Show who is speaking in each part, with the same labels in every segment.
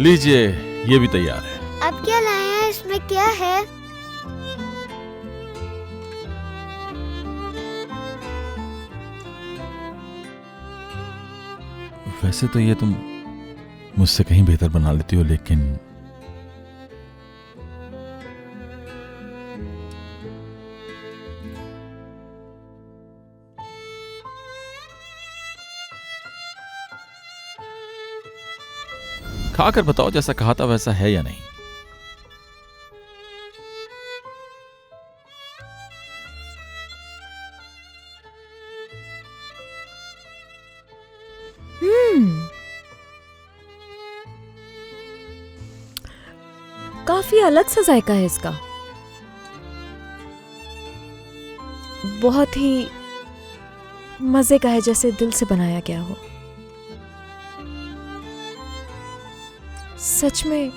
Speaker 1: लीजिए, ये भी तैयार है।
Speaker 2: अब क्या लाए हैं? इसमें क्या है?
Speaker 1: वैसे तो ये तुम मुझसे कहीं बेहतर बना लेती हो, लेकिन खाकर बताओ जैसा कहा था वैसा है या नहीं।
Speaker 3: काफी अलग सा जायका है इसका। बहुत ही मजे का है, जैसे दिल से बनाया गया हो। सच में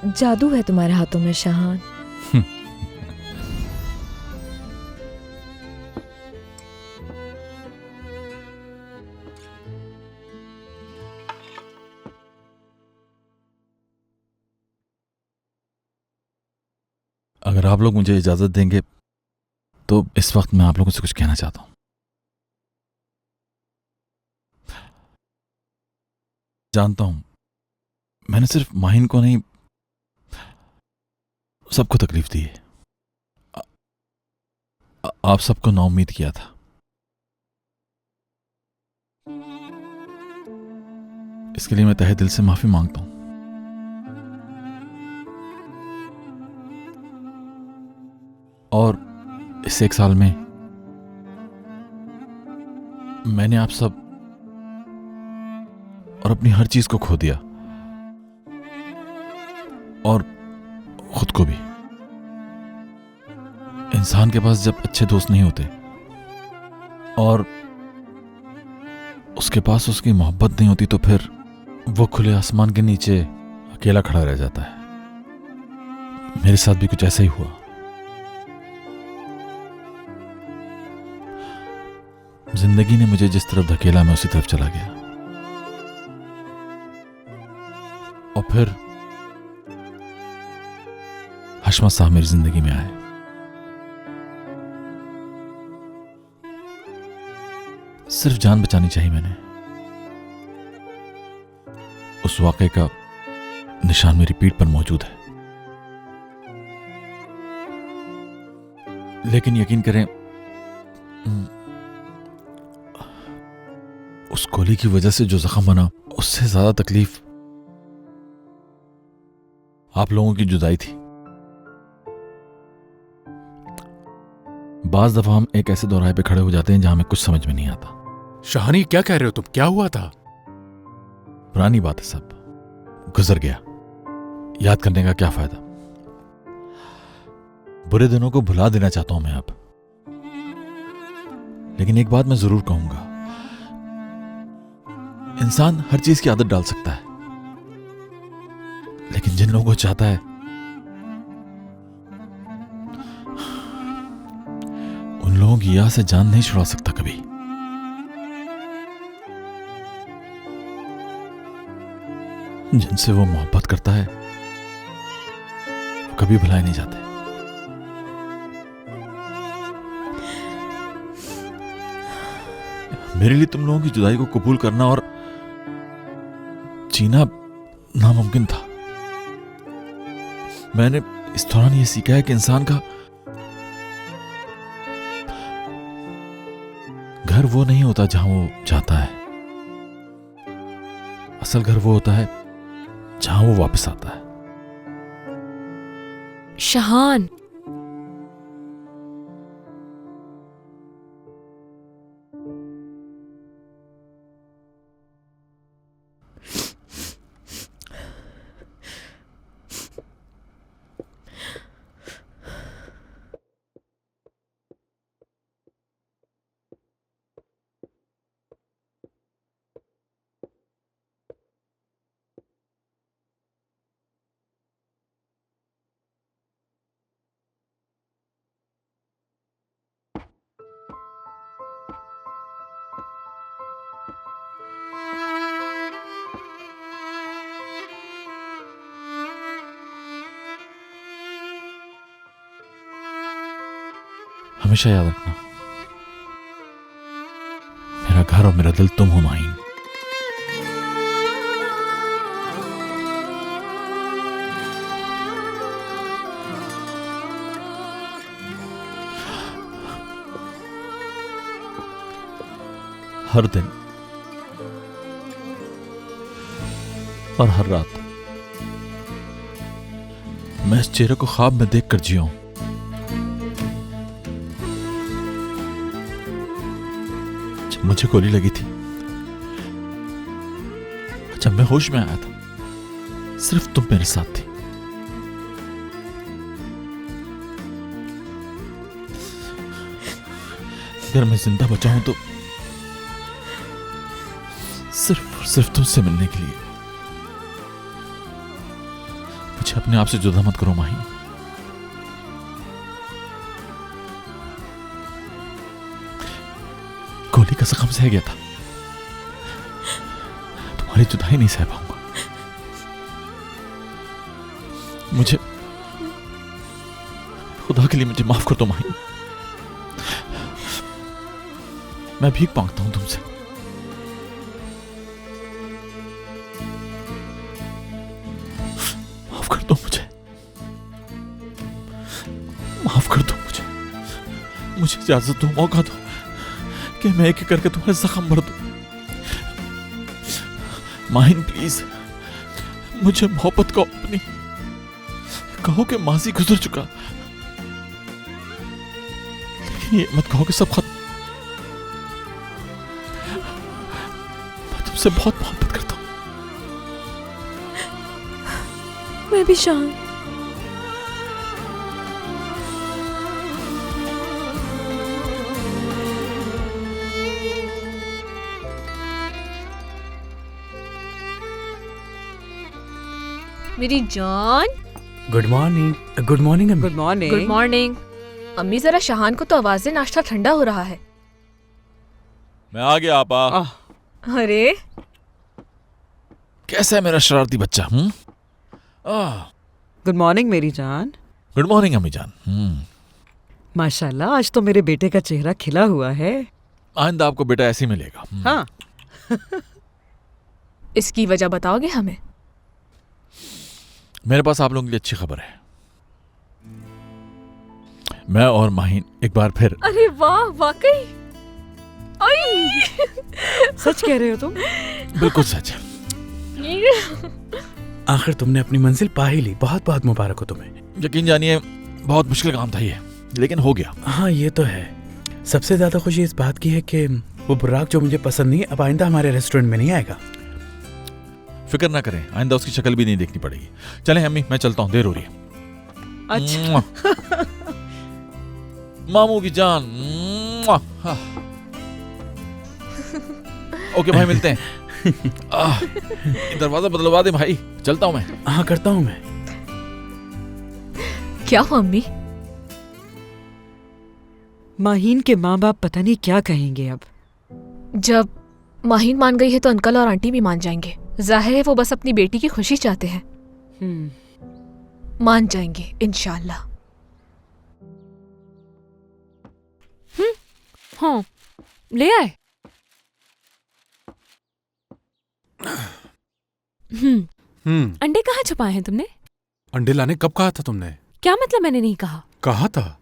Speaker 3: जादू है तुम्हारे हाथों में शाहान।
Speaker 1: अगर आप लोग मुझे इजाजत देंगे तो इस वक्त मैं आप लोगों से कुछ कहना चाहता हूं। जानता हूं मैंने सिर्फ माहिन को नहीं, सबको तकलीफ दी है। आप सबको नाउम्मीद किया था। इसके लिए मैं तहे दिल से माफी मांगता हूं। और इस एक साल में मैंने आप सब और अपनी हर चीज को खो दिया, और खुद को भी। इंसान के पास जब अच्छे दोस्त नहीं होते और उसके पास उसकी मोहब्बत नहीं होती, तो फिर वो खुले आसमान के नीचे अकेला खड़ा रह जाता है। मेरे साथ भी कुछ ऐसा ही हुआ। जिंदगी ने मुझे जिस तरफ धकेला मैं उसी तरफ चला गया। और फिर हशमत साहब मेरी जिंदगी में आए। सिर्फ जान बचानी चाहिए मैंने। उस वाकये का निशान मेरी पीठ पर मौजूद है। लेकिन यकीन करें, उस गोली की वजह से जो जख्म बना, उससे ज्यादा तकलीफ आप लोगों की जुदाई थी। बाज दफा हम एक ऐसे दौराहे पे खड़े हो जाते हैं जहां हमें कुछ समझ में नहीं आता।
Speaker 4: शाहानी, क्या कह रहे हो तुम? क्या हुआ था?
Speaker 1: पुरानी बात है, सब गुजर गया। याद करने का क्या फायदा। बुरे दिनों को भुला देना चाहता हूं मैं अब। लेकिन एक बात मैं जरूर कहूंगा, इंसान हर चीज की आदत डाल सकता है, लेकिन जिन लोगों को चाहता है उन लोगों की याद से जान नहीं छुड़ा सकता कभी। जिनसे वो मोहब्बत करता है वो कभी भुलाए नहीं जाते। मेरे लिए तुम लोगों की जुदाई को कबूल करना और जीना नामुमकिन था। मैंने इस दौरान यह सीखा है कि इंसान का घर वो नहीं होता जहां वो जाता है। असल घर वो होता है जहां वो वापस आता है।
Speaker 3: शाहान,
Speaker 1: हमेशा याद रखना, मेरा घर और मेरा दिल तुम हो माहीन। हर दिन और हर रात मैं इस चेहरे को ख्वाब में देखकर जिया हूं। जब मुझे गोली लगी थी, जब मैं होश में आया था, सिर्फ तुम मेरे साथ थी। अगर मैं जिंदा बचा हूं तो सिर्फ तुमसे मिलने के लिए। मुझे अपने आप से जुदा मत करो माही। गोली का जख्म सह गया था, तुम्हारी जुदाई नहीं सह पाऊंगा। मुझे खुदा के लिए मुझे माफ कर दो माही। मैं भीख मांगता हूं तुमसे। माफ कर दो मुझे, माफ कर दो मुझे इजाजत दो, मौका दो कि मैं एक एक करके तुम्हारे जख्म भर दूं। माहिन प्लीज, मुझे मोहब्बत को अपनी कहो कि माजी गुजर चुका, लेकिन ये मत कहो कि सब खत्म। मैं तुमसे बहुत मोहब्बत करता हूं।
Speaker 3: मैं भी शान।
Speaker 5: मेरी जान।
Speaker 6: Good morning. गुड मॉर्निंग अम्मी।
Speaker 7: Good morning.
Speaker 5: Good morning. अम्मी जरा शहान को तो आवाज दे, नाश्ता ठंडा हो रहा है।
Speaker 1: मैं आ गया आपा।
Speaker 5: अरे
Speaker 1: कैसा है मेरा शरारती बच्चा?
Speaker 7: गुड मॉर्निंग मेरी जान।
Speaker 1: गुड मॉर्निंग अम्मी जान।
Speaker 7: माशाल्लाह, आज तो मेरे बेटे का चेहरा खिला हुआ है।
Speaker 1: आइंदा आपको बेटा ऐसे ही मिलेगा।
Speaker 7: हाँ।
Speaker 5: इसकी वजह बताओगे हमें?
Speaker 1: मेरे पास आप लोगों के लिए अच्छी खबर है। मैं और माहीन एक बार फिर।
Speaker 5: अरे वाह, वाकई?
Speaker 7: सच कह रहे हो तुम?
Speaker 1: बिल्कुल सच।
Speaker 6: आखिर तुमने अपनी मंजिल पा ही ली। बहुत बहुत मुबारक हो तुम्हें।
Speaker 1: यकीन जानिए बहुत मुश्किल काम था ये, लेकिन हो गया।
Speaker 6: हाँ ये तो है। सबसे ज्यादा खुशी इस बात की है कि वो बुराक जो मुझे पसंद नहीं है अब आइंदा हमारे रेस्टोरेंट में नहीं आएगा।
Speaker 1: फिक्र ना करें, आइंदा उसकी शक्ल भी नहीं देखनी पड़ेगी। चलें अम्मी, मैं चलता हूँ, देर हो रही है।
Speaker 7: अच्छा।
Speaker 1: मामू की जान। ओके भाई, मिलते हैं। दरवाजा बदलवा दे भाई, चलता हूँ मैं।
Speaker 6: हाँ करता हूँ मैं।
Speaker 5: क्या हुआ अम्मी?
Speaker 7: माहीन के माँ बाप पता नहीं क्या कहेंगे अब।
Speaker 5: जब माहीन मान गई है तो अंकल और आंटी भी मान जाएंगे। जाहिर है वो बस अपनी बेटी की खुशी चाहते हैं। मान जाएंगे इंशाल्लाह।
Speaker 3: हाँ, ले आए। अंडे कहाँ छुपाए हैं तुमने?
Speaker 4: अंडे लाने कब कहा था तुमने?
Speaker 3: क्या मतलब मैंने नहीं कहा?
Speaker 4: कहा था?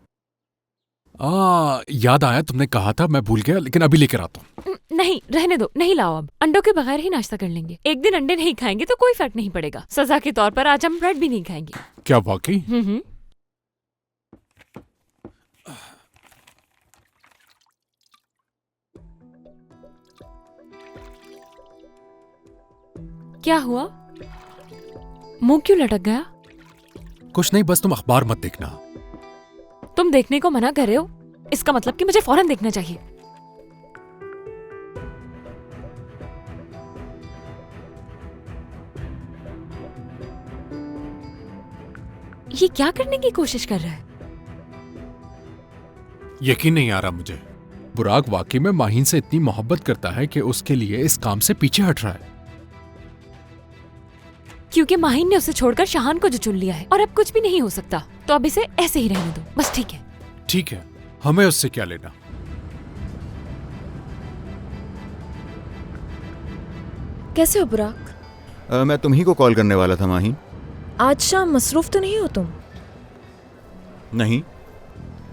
Speaker 4: याद आया तुमने कहा था, मैं भूल गया, लेकिन अभी लेकर आता हूँ।
Speaker 3: नहीं, रहने दो, नहीं लाओ। अब अंडों के बगैर ही नाश्ता कर लेंगे। एक दिन अंडे नहीं खाएंगे तो कोई फर्क नहीं पड़ेगा। सजा के तौर पर आज हम ब्रेड भी नहीं खाएंगे।
Speaker 4: क्या वाकई?
Speaker 3: क्या हुआ? मुंह क्यों लटक गया?
Speaker 4: कुछ नहीं, बस तुम अखबार मत देखना।
Speaker 3: तुम देखने को मना कर रहे हो, इसका मतलब कि मुझे फौरन देखना चाहिए। ये क्या करने की कोशिश कर रहा है?
Speaker 4: यकीन नहीं आ रहा मुझे। बुराक वाकई में माहीन से इतनी मोहब्बत करता है कि उसके लिए इस काम से पीछे हट रहा है।
Speaker 3: क्योंकि माहीन ने उसे छोड़कर शहान को जो चुन लिया है और अब कुछ भी नहीं हो सकता, तो अब इसे ऐसे ही रहने दो। बस ठीक है?
Speaker 4: ठीक है, हमें उससे क्या लेना?
Speaker 8: कैसे हो बुराक?
Speaker 9: मैं तुम्ही को कॉल करने वाला था माहीन।
Speaker 8: आज शाम मसरूफ तो नहीं हो तुम?
Speaker 9: नहीं,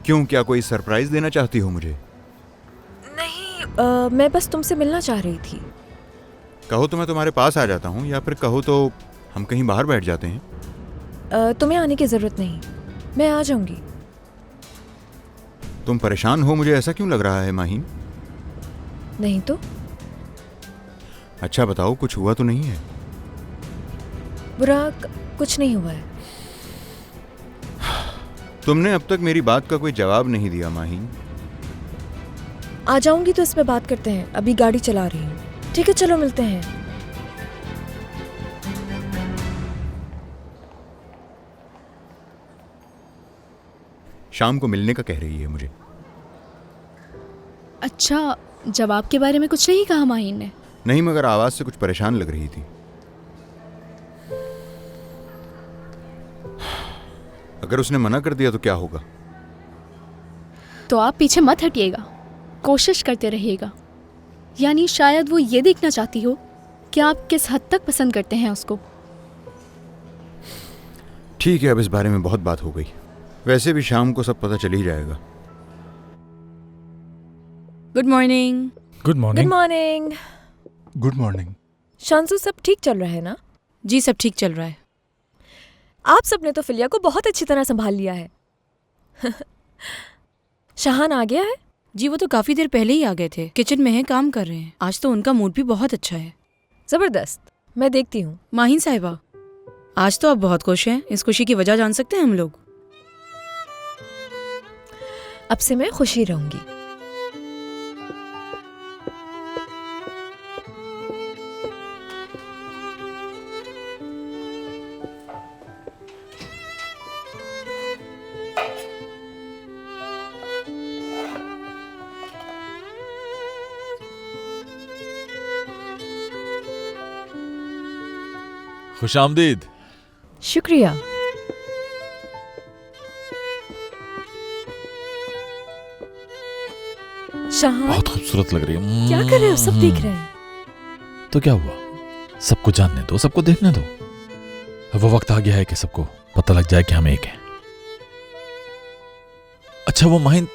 Speaker 9: क्यों? क्या कोई सरप्राइज देना चाहती हो मुझे?
Speaker 8: नहीं, मैं बस तुमसे मिलना चाह रही थी।
Speaker 9: कहो तो मैं तुम्हारे पास आ जाता हूँ, या फिर कहो तो हम कहीं बाहर बैठ जाते हैं।
Speaker 8: तुम्हें आने की जरूरत नहीं, मैं आ जाऊंगी।
Speaker 9: तुम परेशान हो, मुझे ऐसा क्यों लग रहा है माहीन?
Speaker 8: नहीं तो?
Speaker 9: अच्छा बताओ, कुछ हुआ तो नहीं है?
Speaker 8: बुराक, कुछ नहीं हुआ है।
Speaker 9: तुमने अब तक मेरी बात का कोई जवाब नहीं दिया माहीन।
Speaker 8: आ जाऊंगी तो इस पे बात करते हैं, अभी गाड़ी चला रही हूँ। ठीक है, चलो मिलते हैं।
Speaker 9: शाम को मिलने का कह रही है मुझे।
Speaker 10: अच्छा, जवाब के बारे में कुछ नहीं कहा माहीन ने?
Speaker 9: नहीं, मगर आवाज से कुछ परेशान लग रही थी। अगर उसने मना कर दिया तो क्या होगा?
Speaker 10: तो आप पीछे मत हटिएगा, कोशिश करते रहिएगा। यानी शायद वो ये देखना चाहती हो कि आप किस हद तक पसंद करते हैं उसको।
Speaker 9: ठीक है, अब इस बारे में बहुत बात हो गई। वैसे भी शाम को सब पता चल ही जाएगा।
Speaker 10: Good morning.
Speaker 1: Good
Speaker 8: good
Speaker 1: morning.
Speaker 8: Morning.
Speaker 1: Good morning.
Speaker 8: शांसु, सब ठीक चल रहा है ना?
Speaker 11: जी, सब ठीक चल रहा है।
Speaker 8: आप सबने तो फिलिया को बहुत अच्छी तरह संभाल लिया है। शाहान आ गया है?
Speaker 11: जी, वो तो काफी देर पहले ही आ गए थे, किचन में है, काम कर रहे हैं। आज तो उनका मूड भी बहुत अच्छा है।
Speaker 8: जबरदस्त, मैं देखती हूँ।
Speaker 11: माहीन साहिबा, आज तो आप बहुत खुश हैं। इस खुशी की वजह जान सकते हैं हम लोग?
Speaker 8: अब से मैं खुशी रहूंगी।
Speaker 1: खुशामदीद।
Speaker 8: शुक्रिया। शाहान,
Speaker 1: बहुत खूबसूरत लग रही है।
Speaker 8: क्या कर रहे हो? सब देख रहे हैं।
Speaker 1: तो क्या हुआ? सबको जानने दो, सबको देखने दो। वो वक्त आ गया है कि सबको पता लग जाए कि हम एक हैं। अच्छा वो माहिन,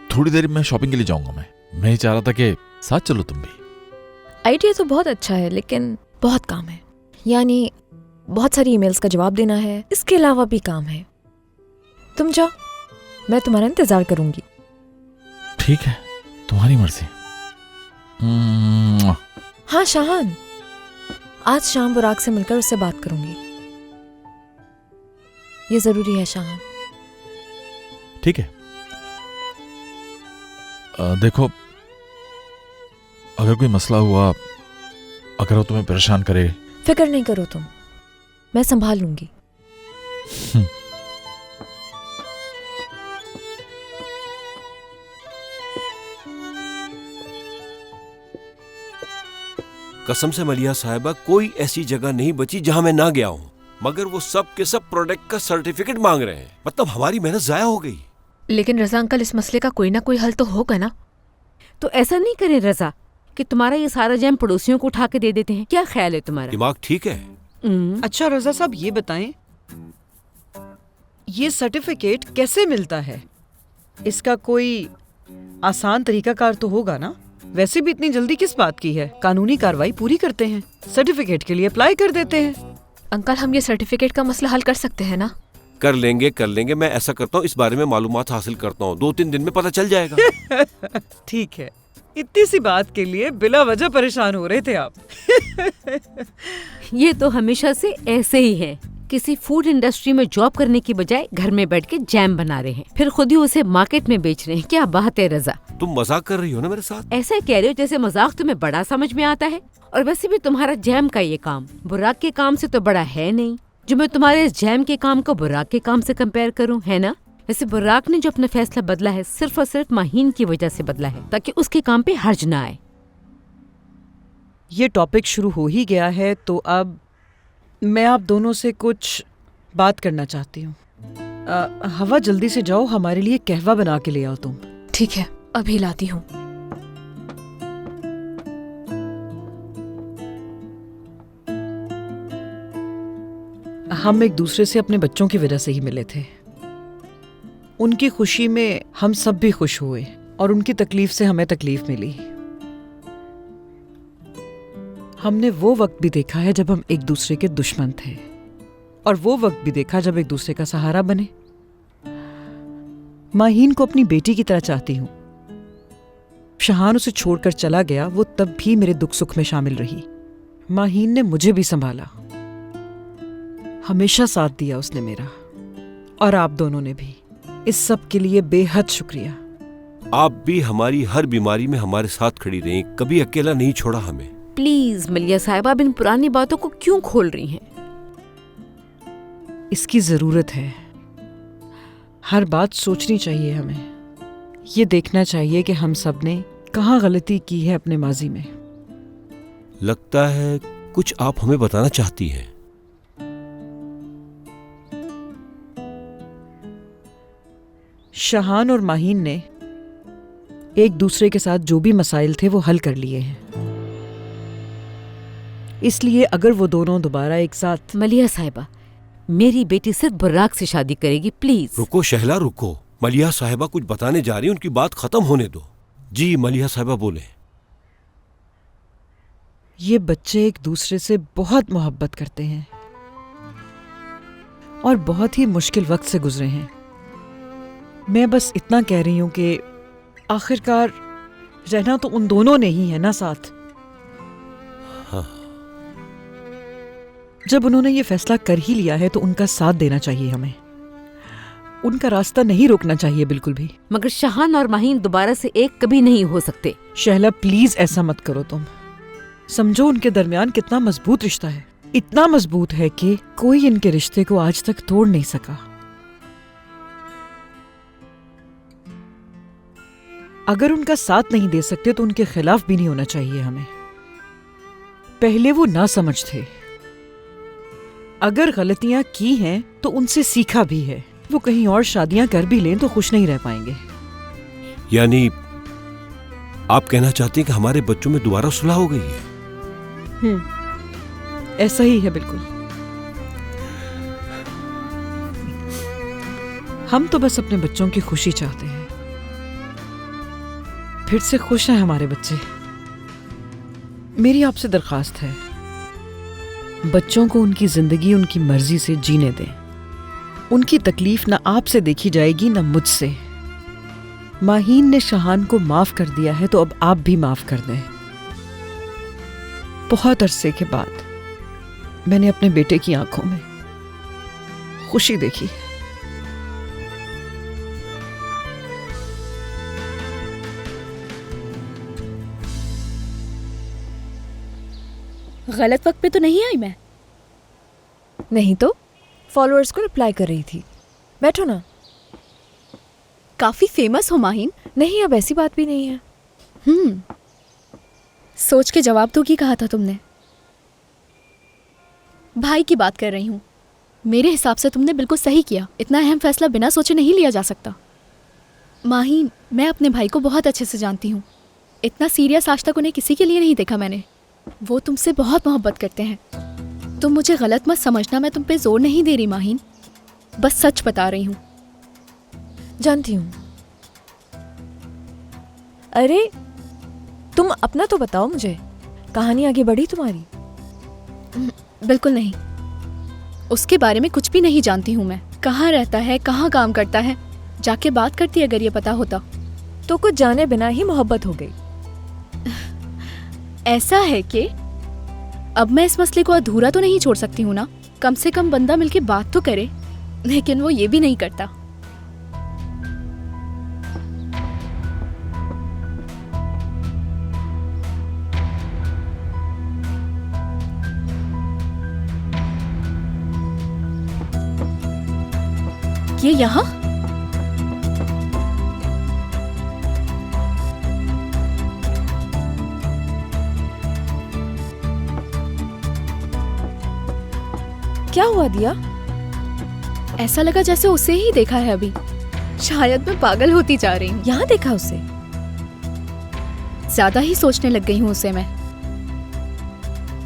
Speaker 1: थोड़ी देर में शॉपिंग के लिए जाऊंगा। मैं ही चाह रहा था कि साथ चलो तुम भी।
Speaker 8: आइडिया तो बहुत अच्छा है, लेकिन बहुत काम है। यानी बहुत सारी ईमेल्स का जवाब देना है, इसके अलावा भी काम है। तुम जाओ, मैं तुम्हारा इंतजार करूंगी।
Speaker 1: ठीक है, तुम्हारी मर्जी।
Speaker 8: हाँ शाहान, आज शाम बुराक से मिलकर उससे बात करूंगी। ये जरूरी है शाहान।
Speaker 1: ठीक है। देखो, अगर कोई मसला हुआ, अगर वो तुम्हें परेशान करे,
Speaker 8: फिक्र नहीं करो तुम, मैं संभाल लूंगी।
Speaker 12: कसम से मलिया साहिबा, कोई ऐसी जगह नहीं बची जहां मैं ना गया हूं, मगर वो सब के सब प्रोडक्ट का सर्टिफिकेट मांग रहे हैं। मतलब हमारी मेहनत जाया हो गई।
Speaker 5: लेकिन रजा अंकल, इस मसले का कोई ना कोई हल तो होगा ना?
Speaker 13: तो ऐसा नहीं करें रजा कि तुम्हारा ये सारा जैम पड़ोसियों को उठा के दे देते हैं। क्या ख्याल है तुम्हारा?
Speaker 12: दिमाग ठीक है?
Speaker 7: अच्छा रजा साहब, ये बताएं, ये सर्टिफिकेट कैसे मिलता है? इसका कोई आसान तरीकाकार तो होगा ना? वैसे भी इतनी जल्दी किस बात की है? कानूनी कार्रवाई पूरी करते हैं, सर्टिफिकेट के लिए अप्लाई कर देते हैं।
Speaker 5: अंकल, हम ये सर्टिफिकेट का मसला हल कर सकते हैं ना?
Speaker 12: कर लेंगे। मैं ऐसा करता हूँ, इस बारे में मालूमात हासिल करता हूँ, 2-3 दिन में पता चल जाएगा।
Speaker 7: ठीक है, इतनी सी बात के लिए बिला वजह परेशान हो रहे थे आप।
Speaker 13: ये तो हमेशा से ऐसे ही है। किसी फूड इंडस्ट्री में जॉब करने की बजाय घर में बैठ के जैम बना रहे हैं, फिर खुद ही उसे मार्केट में बेच रहे हैं। क्या बात है रजा?
Speaker 12: तुम मजाक कर रही हो ना मेरे साथ?
Speaker 13: ऐसा कह रहे हो जैसे मजाक तुम्हें बड़ा समझ में आता है। और वैसे भी तुम्हारा जैम का ये काम बुराक के काम से तो बड़ा है नहीं, जो मैं तुम्हारे इस जैम के काम को बुराक के काम से कंपेयर करूं, है ना? वैसे बुराक ने जो अपना फैसला बदला है, सिर्फ और सिर्फ माहीन की वजह से बदला है, ताकि उसके काम पे हर्ज ना आए।
Speaker 7: ये टॉपिक शुरू हो ही गया है, तो अब मैं आप दोनों से कुछ बात करना चाहती हूँ। हवा, जल्दी से जाओ, हमारे लिए कहवा बना के ले आओ तुम।
Speaker 5: ठीक है, अभी लाती हूँ।
Speaker 7: हम एक दूसरे से अपने बच्चों की वजह से ही मिले थे। उनकी खुशी में हम सब भी खुश हुए और उनकी तकलीफ से हमें तकलीफ मिली। हमने वो वक्त भी देखा है जब हम एक दूसरे के दुश्मन थे, और वो वक्त भी देखा जब एक दूसरे का सहारा बने। माहीन को अपनी बेटी की तरह चाहती हूँ। शहान उसे छोड़कर चला गया, वो तब भी मेरे दुख सुख में शामिल रही। माहीन ने मुझे भी संभाला, हमेशा साथ दिया उसने मेरा, और आप दोनों ने भी। इस सब के लिए बेहद शुक्रिया।
Speaker 12: आप भी हमारी हर बीमारी में हमारे साथ खड़ी रही, कभी अकेला नहीं छोड़ा हमें।
Speaker 13: प्लीज मलिया साहिबा, अब इन पुरानी बातों को क्यों खोल रही हैं?
Speaker 7: इसकी जरूरत है। हर बात सोचनी चाहिए हमें। ये देखना चाहिए कि हम सब ने कहाँ गलती की है अपने माजी में।
Speaker 12: लगता है कुछ आप हमें बताना चाहती हैं।
Speaker 7: शहान और माहीन ने एक दूसरे के साथ जो भी मसाइल थे वो हल कर लिए हैं। इसलिए अगर वो दोनों दोबारा एक साथ।
Speaker 13: मलिया साहिबा, मेरी बेटी सिर्फ बुर्राक से शादी करेगी, प्लीज।
Speaker 12: रुको शहला रुको, मलिया साहिबा कुछ बताने जा रही, उनकी बात खत्म होने दो। जी मलिया साहिबा बोले।
Speaker 7: ये बच्चे एक दूसरे से बहुत मोहब्बत करते हैं और बहुत ही मुश्किल वक्त से गुजरे हैं। मैं बस इतना कह रही हूं कि आखिरकार रहना तो उन दोनों ने ही है ना साथ।
Speaker 12: हाँ।
Speaker 7: जब उन्होंने ये फैसला कर ही लिया है तो उनका साथ देना चाहिए हमें। उनका रास्ता नहीं रोकना चाहिए बिल्कुल भी।
Speaker 13: मगर शहान और माहीन दोबारा से एक कभी नहीं हो सकते।
Speaker 7: शहला प्लीज ऐसा मत करो तुम। समझो उनके दरमियान कितना मजबूत रिश्ता है। इतना मजबूत है कि कोई इनके रिश्ते को आज तक तोड़ नहीं सका। अगर उनका साथ नहीं दे सकते तो उनके खिलाफ भी नहीं होना चाहिए हमें। पहले वो ना समझ थे। अगर गलतियां की हैं तो उनसे सीखा भी है। वो कहीं और शादियां कर भी लें तो खुश नहीं रह पाएंगे।
Speaker 12: यानी आप कहना चाहते हैं कि हमारे बच्चों में दोबारा सुलह हो गई है?
Speaker 7: ऐसा ही है बिल्कुल। हम तो बस अपने बच्चों की खुशी चाहते हैं। फिर से खुश हैं हमारे बच्चे। मेरी आपसे दरखास्त है, बच्चों को उनकी जिंदगी उनकी मर्जी से जीने दें। उनकी तकलीफ ना आपसे देखी जाएगी ना मुझसे। माहीन ने शहान को माफ कर दिया है तो अब आप भी माफ कर दें। बहुत अरसे के बाद मैंने अपने बेटे की आंखों में खुशी देखी।
Speaker 10: गलत वक्त पे तो नहीं आई मैं?
Speaker 8: नहीं तो फॉलोअर्स को रिप्लाई कर रही थी। बैठो ना।
Speaker 10: काफी फेमस हो माहीन।
Speaker 8: नहीं, अब ऐसी बात भी नहीं है।
Speaker 10: सोच के जवाब तो की कहा था तुमने। भाई की बात कर रही हूँ। मेरे हिसाब से तुमने बिल्कुल सही किया। इतना अहम फैसला बिना सोचे नहीं लिया जा सकता। माहीन, मैं अपने भाई को बहुत अच्छे से जानती हूँ। इतना सीरियस आज तक उन्हें किसी के लिए नहीं देखा मैंने। वो तुमसे बहुत मोहब्बत करते हैं। तुम मुझे गलत मत समझना, मैं तुम पे जोर नहीं दे रही माहीन, बस सच बता रही हूँ।
Speaker 8: जानती हूँ। अरे तुम अपना तो बताओ मुझे, कहानी आगे बढ़ी तुम्हारी?
Speaker 10: बिल्कुल नहीं, उसके बारे में कुछ भी नहीं जानती हूँ मैं। कहाँ रहता है, कहाँ काम करता है, जाके बात करती अगर ये पता होता।
Speaker 8: तो कुछ जाने बिना ही मोहब्बत हो गई।
Speaker 10: ऐसा है कि अब मैं इस मसले को अधूरा तो नहीं छोड़ सकती हूँ ना। कम से कम बंदा मिलके बात तो करे, लेकिन वो ये भी नहीं करता। ये यहाँ?
Speaker 8: क्या हुआ दिया?
Speaker 10: ऐसा लगा जैसे उसे ही देखा है अभी। शायद मैं पागल होती जा रही हूँ।
Speaker 8: यहाँ देखा उसे?
Speaker 10: ज्यादा ही सोचने लग गई हूँ उसे मैं।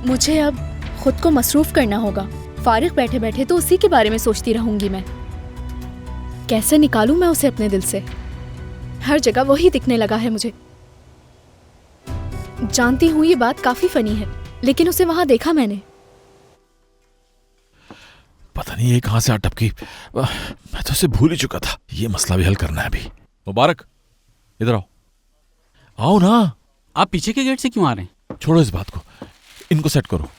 Speaker 10: मुझे अब खुद को मसरूफ करना होगा। फारिग बैठे बैठे तो उसी के बारे में सोचती रहूंगी मैं। कैसे निकालूं मैं उसे अपने दिल से? हर जगह वही दिखने लगा है मुझे। जानती हूँ ये बात काफी फनी है, लेकिन उसे वहां देखा मैंने।
Speaker 1: पता नहीं ये कहां से आ टपकी। मैं तो उसे भूल ही चुका था। ये मसला भी हल करना है अभी। मुबारक, इधर आओ। आओ ना।
Speaker 14: आप पीछे के गेट से क्यों आ रहे हैं?
Speaker 1: छोड़ो इस बात को, इनको सेट करो।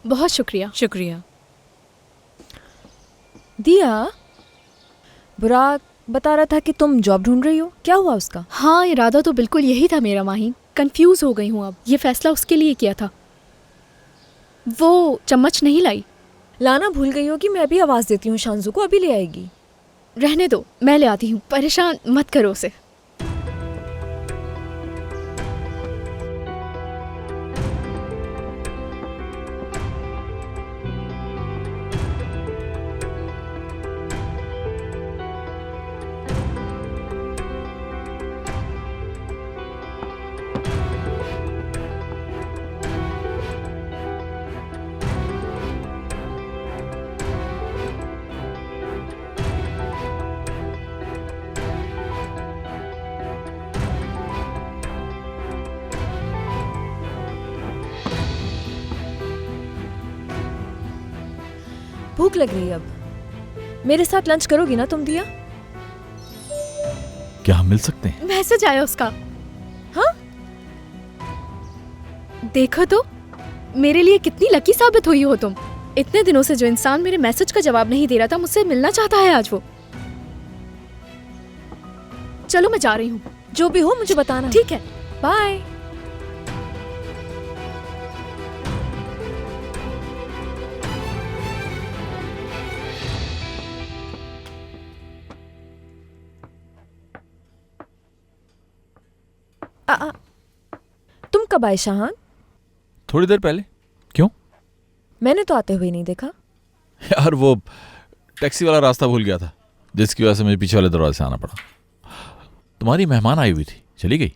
Speaker 10: बहुत शुक्रिया।
Speaker 11: शुक्रिया।
Speaker 8: दिया, बुराक बता रहा था कि तुम जॉब ढूंढ रही हो, क्या हुआ उसका?
Speaker 10: हाँ, इरादा तो बिल्कुल यही था मेरा माही। कंफ्यूज हो गई हूँ अब। ये फैसला उसके लिए किया था। वो चम्मच नहीं लाई।
Speaker 8: लाना भूल गई हो कि मैं भी आवाज देती हूँ शांजू को, अभी ले आएगी।
Speaker 10: रहने दो, मैं ले आती हूँ। परेशान मत करो उसे।
Speaker 8: भूख लग रही है अब। मेरे साथ लंच करोगी ना तुम दिया?
Speaker 1: क्या हम मिल सकते हैं?
Speaker 10: मैसेज आया उसका। हाँ, देखो तो मेरे लिए कितनी लकी साबित हुई हो तुम। इतने दिनों से जो इंसान मेरे मैसेज का जवाब नहीं दे रहा था, मुझसे मिलना चाहता है आज वो। चलो मैं जा रही हूँ।
Speaker 8: जो भी हो मुझे बताना।
Speaker 10: ठीक है,
Speaker 8: बाय। तुम कब आए शाहान?
Speaker 1: थोड़ी देर पहले। क्यों?
Speaker 8: मैंने तो आते हुए नहीं देखा।
Speaker 1: यार वो टैक्सी वाला रास्ता भूल गया था, जिसकी वजह से मुझे पीछे वाले दरवाजे से आना पड़ा। तुम्हारी मेहमान आई हुई थी, चली गई।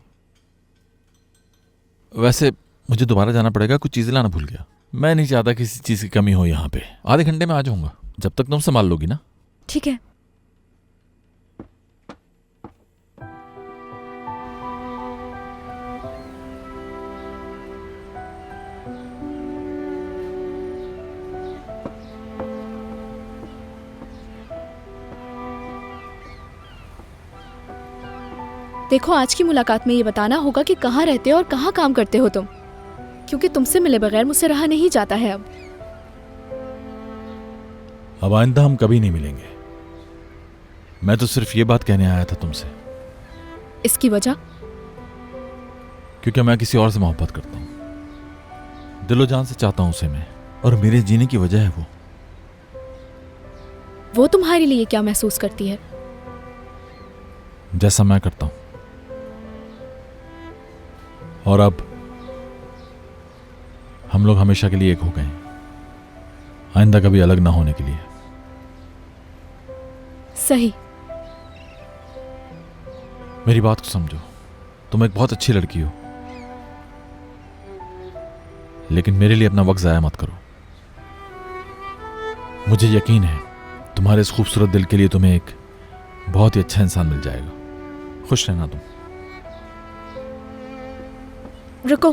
Speaker 1: वैसे मुझे दोबारा जाना पड़ेगा, कुछ चीजें लाना भूल गया। मैं नहीं चाहता किसी चीज की कमी हो यहाँ पे। आधे घंटे में आ जाऊंगा, जब तक तुम संभाल लोगी ना।
Speaker 8: ठीक है।
Speaker 10: देखो आज की मुलाकात में ये बताना होगा कि कहाँ रहते हो और कहाँ काम करते हो तुम, क्योंकि तुमसे मिले बगैर मुझसे रहा नहीं जाता है
Speaker 1: अब आइंदा हम कभी नहीं मिलेंगे। मैं तो सिर्फ ये बात कहने आया था तुमसे।
Speaker 10: इसकी वजह?
Speaker 1: क्योंकि मैं किसी और से मोहब्बत करता हूँ, दिलो जान से चाहता हूँ उसे मैं, और मेरे जीने की वजह है
Speaker 10: वो तुम्हारे लिए क्या महसूस करती है?
Speaker 1: जैसा मैं करता हूँ। और अब हम लोग हमेशा के लिए एक हो गए हैं, आइंदा कभी अलग ना होने के लिए।
Speaker 10: सही।
Speaker 1: मेरी बात को समझो, तुम एक बहुत अच्छी लड़की हो, लेकिन मेरे लिए अपना वक्त जाया मत करो। मुझे यकीन है तुम्हारे इस खूबसूरत दिल के लिए तुम्हें एक बहुत ही अच्छा इंसान मिल जाएगा। खुश रहना तुम।
Speaker 10: रुको,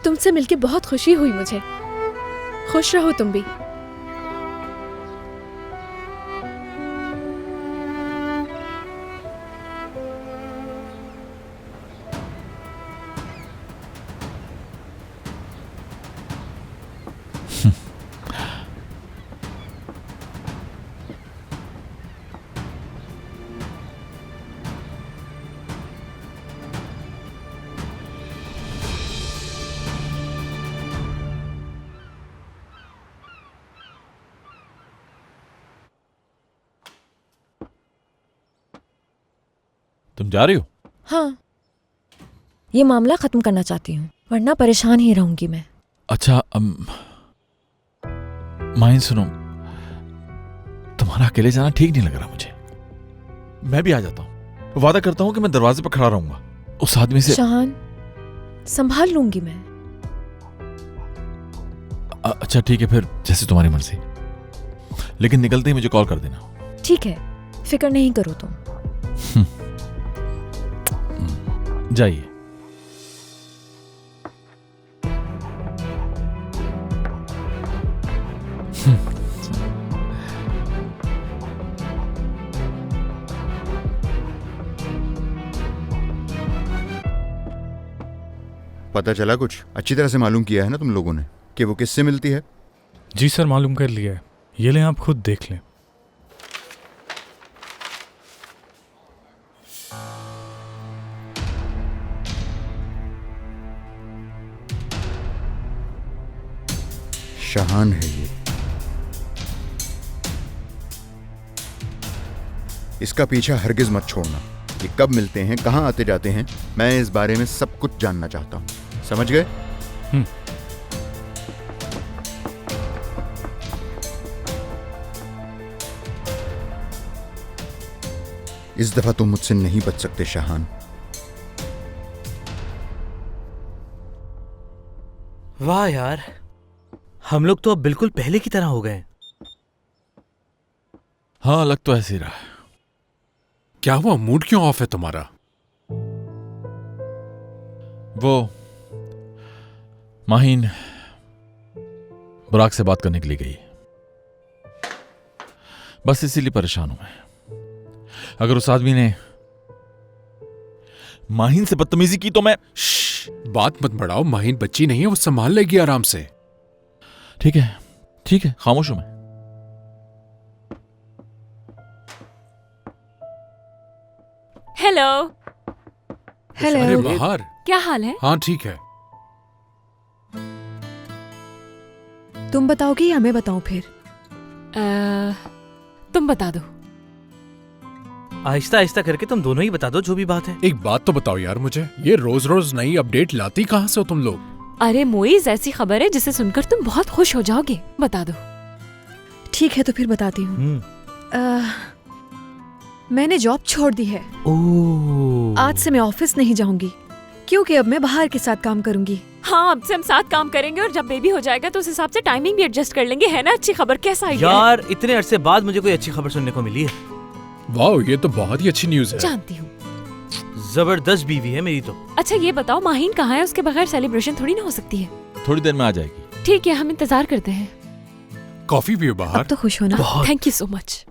Speaker 10: तुमसे मिलके बहुत खुशी हुई मुझे। खुश रहो तुम भी।
Speaker 1: तुम जा रही हो?
Speaker 8: हाँ, ये मामला खत्म करना चाहती हूँ, वरना परेशान ही रहूंगी मैं।
Speaker 1: अच्छा माइन सुनो, तुम्हारा अकेले जाना ठीक नहीं लग रहा मुझे। मैं भी आ जाता हूँ, वादा करता हूँ कि मैं दरवाजे पर खड़ा रहूंगा। उस आदमी से
Speaker 8: शाहान, संभाल लूंगी मैं।
Speaker 1: अच्छा ठीक है फिर, जैसे तुम्हारी मर्जी, लेकिन निकलते ही मुझे कॉल कर देना।
Speaker 8: ठीक है, फिक्र नहीं करो तुम।
Speaker 1: जाइए।
Speaker 9: पता चला कुछ? अच्छी तरह से मालूम किया है ना तुम लोगों ने कि वो किससे मिलती है?
Speaker 15: जी सर, मालूम कर लिया है। ये लें, आप खुद देख लें।
Speaker 9: शाहान है ये। इसका पीछा हरगिज मत छोड़ना। ये कब मिलते हैं, कहां आते जाते हैं, मैं इस बारे में सब कुछ जानना चाहता हूं। समझ गए? इस दफा तुम मुझसे नहीं बच सकते शाहान।
Speaker 6: वाह यार, हम लोग तो अब बिल्कुल पहले की तरह हो गए।
Speaker 1: हाँ, लग तो ऐसे ही रहा।
Speaker 4: क्या हुआ, मूड क्यों ऑफ है तुम्हारा?
Speaker 1: वो माहीन बुराक से बात करने के लिए गई, बस इसीलिए परेशान हूं मैं। अगर उस आदमी ने माहीन से बदतमीजी की तो मैं...
Speaker 4: बात मत बढ़ाओ, माहीन बच्ची नहीं है, वो संभाल लेगी आराम से।
Speaker 1: ठीक है ठीक है, खामोश हूं मैं।
Speaker 3: हेलो।
Speaker 4: अरे बाहर,
Speaker 3: क्या हाल है?
Speaker 4: हाँ ठीक है।
Speaker 8: तुम बताओगी या मैं बताऊं फिर?
Speaker 3: तुम बता दो।
Speaker 6: आहिस्ता आहिस्ता करके तुम दोनों ही बता दो जो भी बात है।
Speaker 4: एक बात तो बताओ यार मुझे, ये रोज रोज नई अपडेट लाती कहाँ से हो तुम लोग?
Speaker 3: अरे मोइज, ऐसी खबर है जिसे सुनकर तुम बहुत खुश हो जाओगे, बता दो।
Speaker 8: ठीक है तो फिर बताती हूँ। मैंने जॉब छोड़ दी है। आज से मैं ऑफिस नहीं जाऊंगी, क्योंकि अब मैं बाहर के साथ काम करूंगी।
Speaker 3: हाँ, अब से हम साथ काम करेंगे और जब बेबी हो जाएगा तो उस हिसाब से टाइमिंग भी एडजस्ट कर लेंगे, है ना? अच्छी खबर, कैसा आइडिया है?
Speaker 6: यार, इतने अरसे बाद मुझे कोई अच्छी खबर सुनने को मिली है।
Speaker 4: वाह, ये तो बहुत ही अच्छी न्यूज़ है।
Speaker 3: जानती हूँ।
Speaker 6: जबरदस्त बीवी है मेरी तो।
Speaker 3: अच्छा ये बताओ, माहीन कहाँ है? उसके बगैर सेलिब्रेशन थोड़ी ना हो सकती है।
Speaker 1: थोड़ी देर में आ जाएगी।
Speaker 3: ठीक है, हम इंतजार करते हैं।
Speaker 4: कॉफी पियो बाहर।
Speaker 8: अब तो खुश हो ना?
Speaker 3: Thank you so much.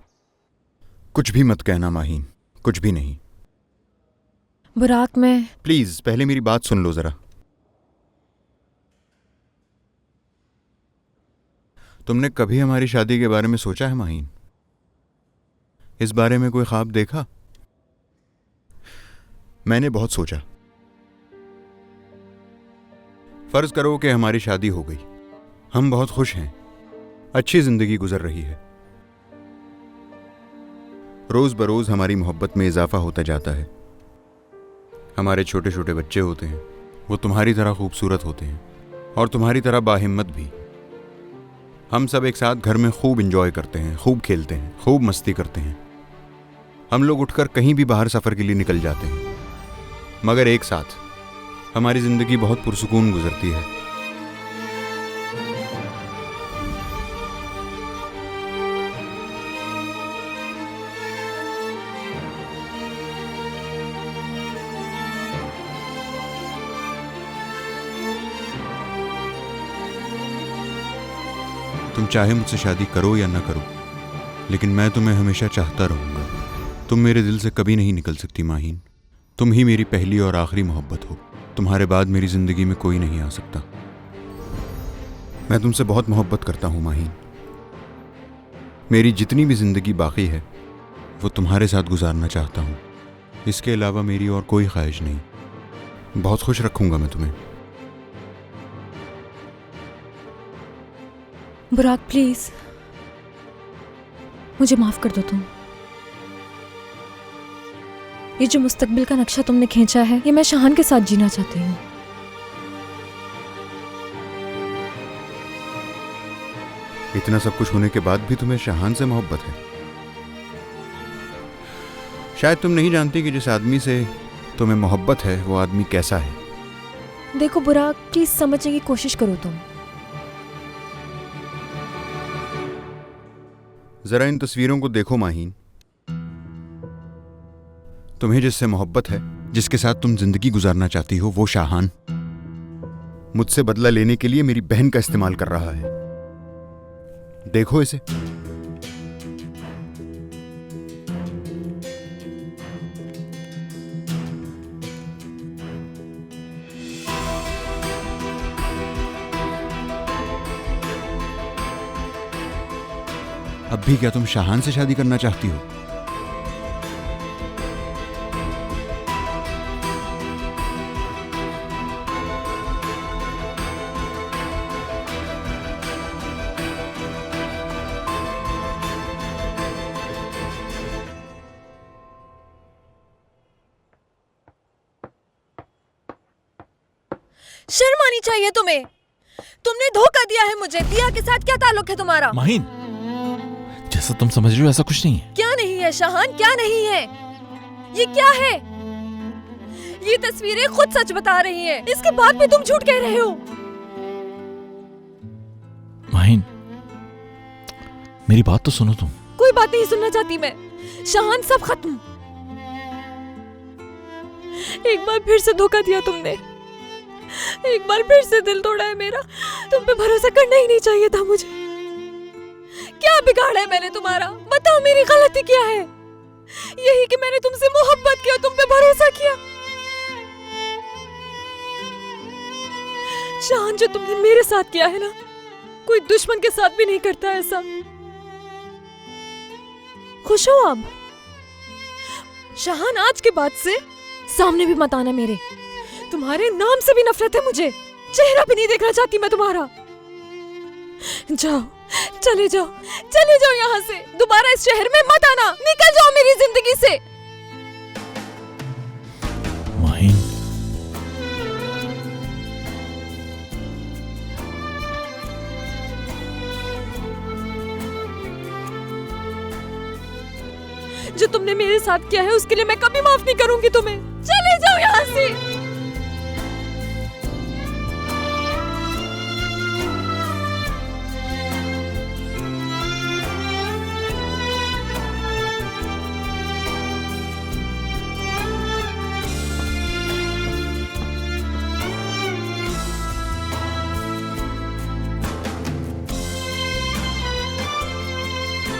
Speaker 9: कुछ भी मत कहना माहीन, कुछ भी नहीं।
Speaker 8: बुराक, मैं...
Speaker 9: प्लीज पहले मेरी बात सुन लो जरा। तुमने कभी हमारी शादी के बारे में सोचा है माहीन? इस बारे में कोई ख्वाब देखा? मैंने बहुत सोचा। फर्ज करो कि हमारी शादी हो गई, हम बहुत खुश हैं, अच्छी जिंदगी गुजर रही है। रोज बरोज हमारी मोहब्बत में इजाफा होता जाता है। हमारे छोटे छोटे बच्चे होते हैं, वो तुम्हारी तरह खूबसूरत होते हैं और तुम्हारी तरह बाहिम्मत भी। हम सब एक साथ घर में खूब एंजॉय करते हैं, खूब खेलते हैं, खूब मस्ती करते हैं। हम लोग उठकर कहीं भी बाहर सफर के लिए निकल जाते हैं, मगर एक साथ हमारी जिंदगी बहुत पुरसुकून गुजरती है। तुम चाहे मुझसे शादी करो या ना करो, लेकिन मैं तुम्हें हमेशा चाहता रहूंगा। तुम मेरे दिल से कभी नहीं निकल सकती माहीन। तुम ही मेरी पहली और आखिरी मोहब्बत हो। तुम्हारे बाद मेरी जिंदगी में कोई नहीं आ सकता। मैं तुमसे बहुत मोहब्बत करता हूं माहीन। मेरी जितनी भी जिंदगी बाकी है वो तुम्हारे साथ गुजारना चाहता हूं। इसके अलावा मेरी और कोई ख्वाहिश नहीं। बहुत खुश रखूंगा मैं तुम्हें।
Speaker 8: बुराक प्लीज, मुझे माफ कर दो तुम। ये जो मुस्तकबिल का नक्शा तुमने खींचा है, ये मैं शाहान के साथ जीना चाहती हूँ।
Speaker 9: इतना सब कुछ होने के बाद भी तुम्हें शाहान से मोहब्बत है। शायद तुम नहीं जानती कि जिस आदमी से तुम्हें मोहब्बत है वो आदमी कैसा है।
Speaker 8: देखो बुराक, प्लीज समझने की कोशिश करो तुम।
Speaker 9: जरा इन तस्वीरों को देखो माहीन। तुम्हें जिससे मोहब्बत है, जिसके साथ तुम जिंदगी गुजारना चाहती हो, वो शाहान मुझसे बदला लेने के लिए मेरी बहन का इस्तेमाल कर रहा है। देखो इसे। अब भी क्या तुम शाहान से शादी करना चाहती हो?
Speaker 8: शर्म आनी चाहिए तुम्हें। तुमने धोखा दिया है मुझे। दिया के साथ क्या ताल्लुक है तुम्हारा?
Speaker 1: माहीन, जैसा तुम समझ रही हो ऐसा कुछ नहीं है।
Speaker 8: क्या नहीं है शाहान, क्या नहीं है? ये क्या है? ये तस्वीरें खुद सच बता रही हैं। इसके बाद भी तुम झूठ कह रहे हो।
Speaker 1: माहीन, मेरी बात तो सुनो तुम।
Speaker 8: कोई बात नहीं सुनना चाहती मैं। शाहान, सब खत्म। एक बार फिर से धोखा दिया तुमने। एक बार फिर से दिल तोड़ा है मेरा। तुम पे भरोसा करना ही नहीं चाहिए था मुझे। क्या बिगाड़ा है मैंने तुम्हारा? बताओ मेरी गलती क्या है? यही कि मैंने तुमसे मोहब्बत की और तुम पे भरोसा किया। शाहान, जो तुमने मेरे साथ किया है ना, कोई दुश्मन के साथ भी नहीं करता ऐसा। खुश हो अब? शाहान, आज के बाद से सामने भी मत आना मेरे। तुम्हारे नाम से भी नफरत है मुझे। चेहरा भी नहीं देखना चाहती मैं तुम्हारा। जाओ, चले जाओ, चले जाओ यहाँ से। दोबारा इस शहर में मत आना। निकल जाओ मेरी जिंदगी से।
Speaker 1: माहीन,
Speaker 8: जो तुमने मेरे साथ किया है उसके लिए मैं कभी माफ नहीं करूंगी तुम्हें। चले जाओ यहाँ से।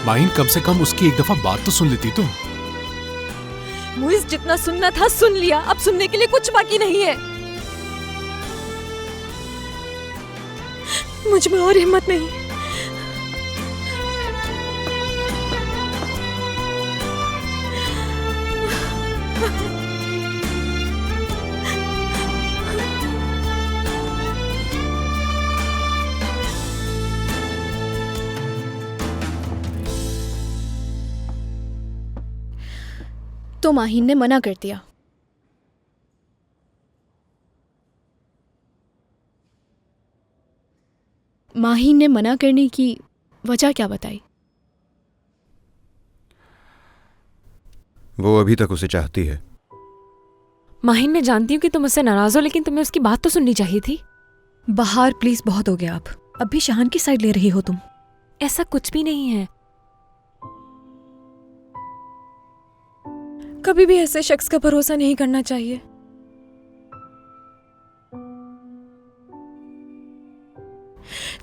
Speaker 4: माहीन, कम से कम उसकी एक दफा बात तो सुन लेती तुम।
Speaker 8: मुइज़, जितना सुनना था सुन लिया। अब सुनने के लिए कुछ बाकी नहीं है। मुझ में और हिम्मत नहीं।
Speaker 10: तो माहीन ने मना कर दिया। माहीन ने मना करने की वजह क्या बताई?
Speaker 9: वो अभी तक उसे चाहती है।
Speaker 3: माहीन, मैं जानती हूँ कि तुम मुझसे नाराज हो, लेकिन तुम्हें उसकी बात तो सुननी चाहिए थी।
Speaker 8: बाहर प्लीज, बहुत हो गया अब भी शाहान की साइड ले रही हो तुम।
Speaker 3: ऐसा कुछ भी नहीं है।
Speaker 8: कभी भी ऐसे शख्स का भरोसा नहीं करना चाहिए।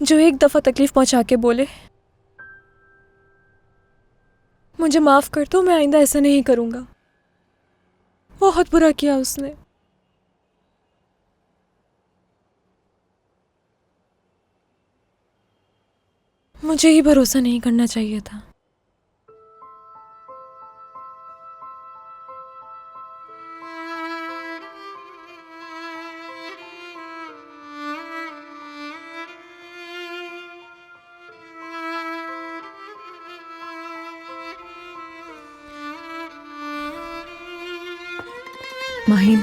Speaker 8: जो एक दफा तकलीफ पहुंचा के बोले मुझे माफ कर दो, मैं आइंदा ऐसा नहीं करूंगा। बहुत बुरा किया उसने। मुझे ही भरोसा नहीं करना चाहिए था। माहीन,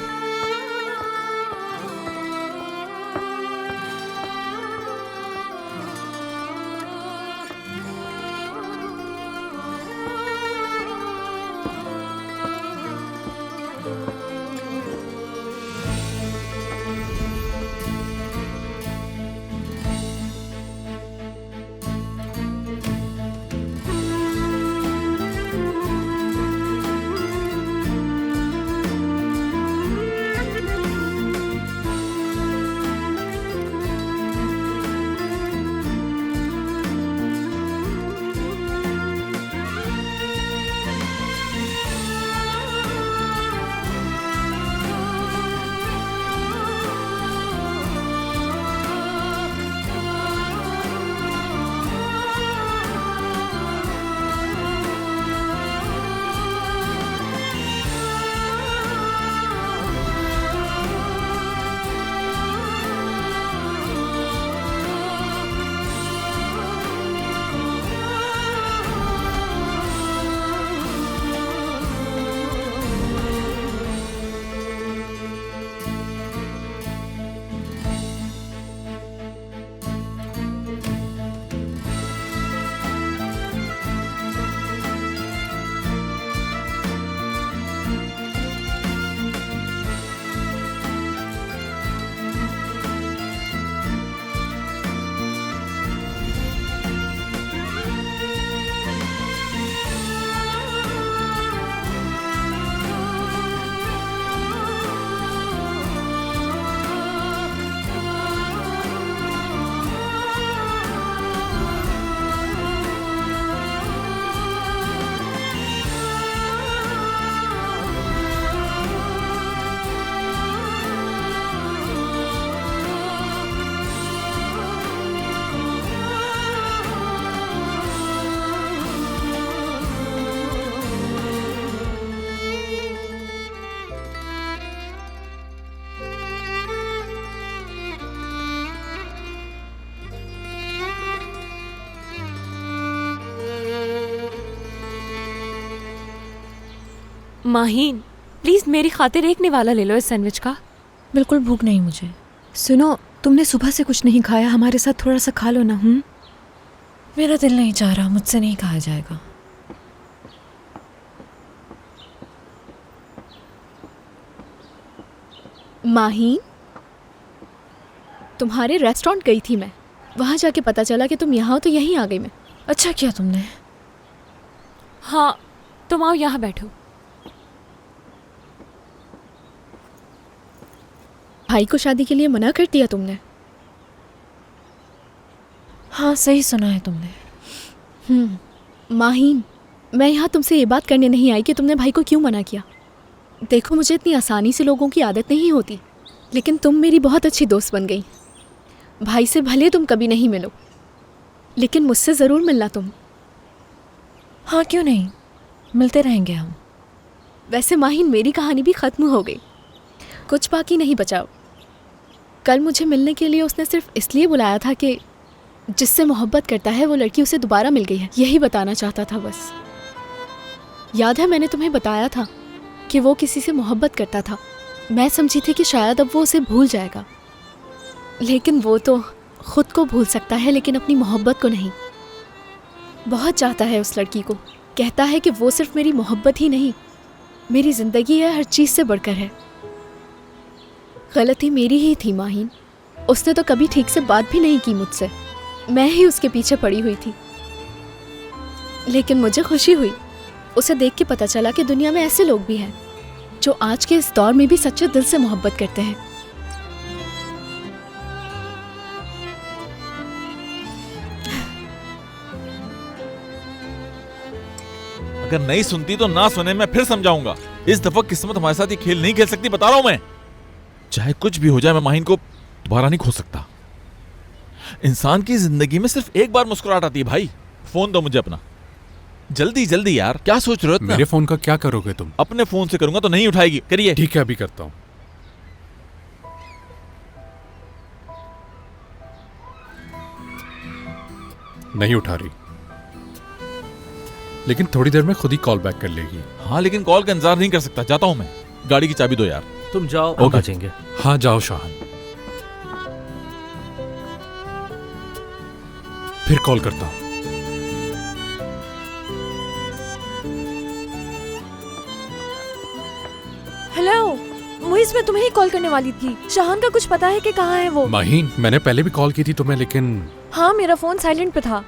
Speaker 3: माहीन, प्लीज मेरी खातिर एक निवाला ले लो इस सैंडविच का।
Speaker 8: बिल्कुल भूख नहीं मुझे। सुनो, तुमने सुबह से कुछ नहीं खाया, हमारे साथ थोड़ा सा खा लो ना। मेरा दिल नहीं चाह रहा, मुझसे नहीं खाया जाएगा।
Speaker 10: माहीन, तुम्हारे रेस्टोरेंट गई थी मैं, वहां जाके पता चला कि तुम यहाँ हो तो यहीं आ गई मैं।
Speaker 8: अच्छा किया तुमने।
Speaker 3: हाँ, तुम आओ यहाँ बैठो।
Speaker 10: भाई को शादी के लिए मना कर दिया तुमने?
Speaker 8: हाँ, सही सुना है तुमने।
Speaker 10: माहीन, मैं यहाँ तुमसे ये बात करने नहीं आई कि तुमने भाई को क्यों मना किया। देखो, मुझे इतनी आसानी से लोगों की आदत नहीं होती, लेकिन तुम मेरी बहुत अच्छी दोस्त बन गई। भाई से भले तुम कभी नहीं मिलो, लेकिन मुझसे ज़रूर मिलना तुम।
Speaker 8: हाँ, क्यों नहीं, मिलते रहेंगे हम।
Speaker 10: वैसे माहीन, मेरी कहानी भी ख़त्म हो गई, कुछ बाकी नहीं बचाओ। कल मुझे मिलने के लिए उसने सिर्फ इसलिए बुलाया था कि जिससे मोहब्बत करता है वो लड़की उसे दोबारा मिल गई है, यही बताना चाहता था बस। याद है मैंने तुम्हें बताया था कि वो किसी से मोहब्बत करता था। मैं समझी थी कि शायद अब वो उसे भूल जाएगा, लेकिन वो तो खुद को भूल सकता है लेकिन अपनी मोहब्बत को नहीं। बहुत चाहता है उस लड़की को, कहता है कि वो सिर्फ मेरी मोहब्बत ही नहीं, मेरी ज़िंदगी है, हर चीज़ से बढ़कर है। गलती मेरी ही थी माहीन, उसने तो कभी ठीक से बात भी नहीं की मुझसे, मैं ही उसके पीछे पड़ी हुई थी। लेकिन मुझे खुशी हुई, उसे देख के पता चला कि दुनिया में ऐसे लोग भी हैं जो आज के इस दौर में भी सच्चे दिल से मोहब्बत करते हैं।
Speaker 1: अगर नहीं सुनती तो ना सुने, मैं फिर समझाऊंगा। इस दफा किस्मत हमारे साथ ये खेल नहीं खेल सकती, बता रहा हूं मैं। चाहे कुछ भी हो जाए, मैं माहीन को दोबारा नहीं खो सकता। इंसान की जिंदगी में सिर्फ एक बार मुस्कुराहट आती है। भाई, फोन दो मुझे अपना, जल्दी जल्दी यार, क्या सोच रहे हो इतना?
Speaker 4: मेरे फोन का क्या करोगे तुम?
Speaker 1: अपने फोन से करूंगा तो नहीं उठाएगी, करिए।
Speaker 4: ठीक है, अभी करता हूं। नहीं उठा रही, लेकिन थोड़ी देर में खुद ही कॉल बैक कर लेगी।
Speaker 1: हाँ, लेकिन कॉल का इंतजार नहीं कर सकता, जाता हूं मैं। गाड़ी की चाबी दो यार।
Speaker 15: तुम जाओ, हम बचेंगे।
Speaker 4: हाँ, जाओ शाहन, फिर कॉल करता हूं।
Speaker 8: हेलो मुइज़, मैं तुम्हें ही कॉल करने वाली थी। शाहान का कुछ पता है कि कहाँ है वो?
Speaker 4: माहीन, मैंने पहले भी कॉल की थी तुम्हें, लेकिन
Speaker 8: हाँ, मेरा फोन साइलेंट पे था।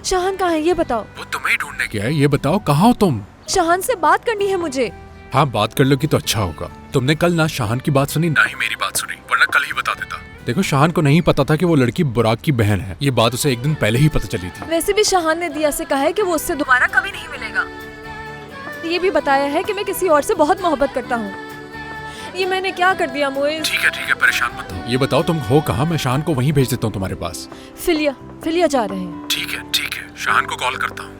Speaker 8: शाहान कहाँ है ये बताओ।
Speaker 4: वो तुम्हें ढूंढने गया है, ये बताओ कहाँ हो तुम?
Speaker 8: शाहान से बात करनी है मुझे।
Speaker 4: हाँ, बात कर लोगी तो अच्छा होगा। तुमने कल ना शाहान की बात सुनी ना ही मेरी बात सुनी, वरना कल ही बता देता। देखो, शाहान को नहीं पता था कि वो लड़की बुराक की बहन है। ये बात उसे एक दिन पहले ही पता चली थी।
Speaker 8: वैसे भी शाहान ने दिया से कहा है कि वो उससे दोबारा कभी नहीं मिलेगा। ये भी बताया है कि मैं किसी और से बहुत मोहब्बत करता हूँ। ये मैंने क्या कर दिया मुइज़?
Speaker 4: ठीक है, परेशान मत हो। ये बताओ तुम हो कहाँ, मैं शाहान को वहीं भेज देता हूँ तुम्हारे पास।
Speaker 8: फिलिया जा रहे हैं।
Speaker 4: ठीक है, शाहान को कॉल करता हूँ।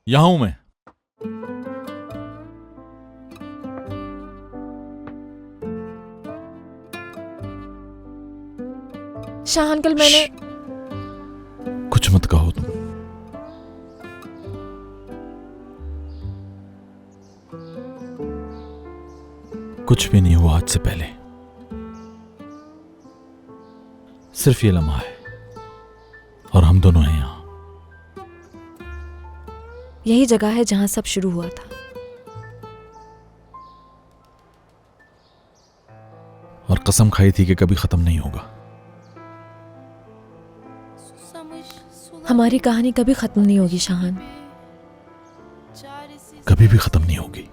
Speaker 1: यहां हूं मैं।
Speaker 8: शाहान, कल मैंने
Speaker 1: कुछ मत कहो तुम। कुछ भी नहीं हुआ आज से पहले, सिर्फ ये लम्हा है और हम दोनों हैं यहां।
Speaker 8: यही जगह है जहां सब शुरू हुआ था।
Speaker 1: और कसम खाई थी कि कभी खत्म नहीं होगा।
Speaker 8: हमारी कहानी कभी खत्म नहीं होगी शाहान,
Speaker 1: कभी भी खत्म नहीं होगी,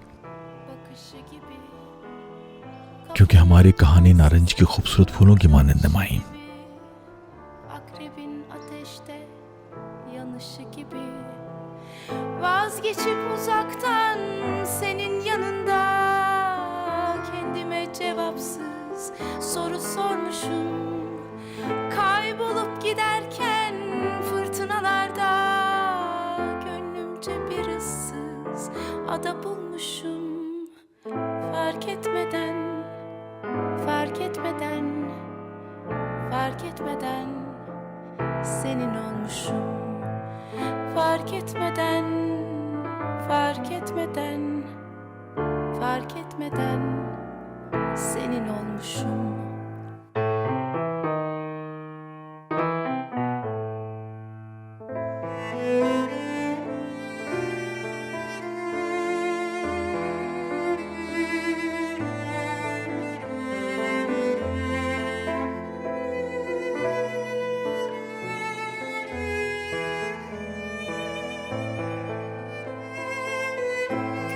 Speaker 1: क्योंकि हमारी कहानी नारंज की खूबसूरत फूलों की मानंद है Maheen.
Speaker 16: ada bulmuşum. Fark etmeden, fark etmeden, fark etmeden senin olmuşum. Fark etmeden, fark etmeden, fark etmeden senin olmuşum.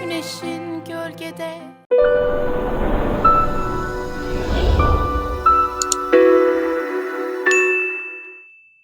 Speaker 16: Güneşin gölgede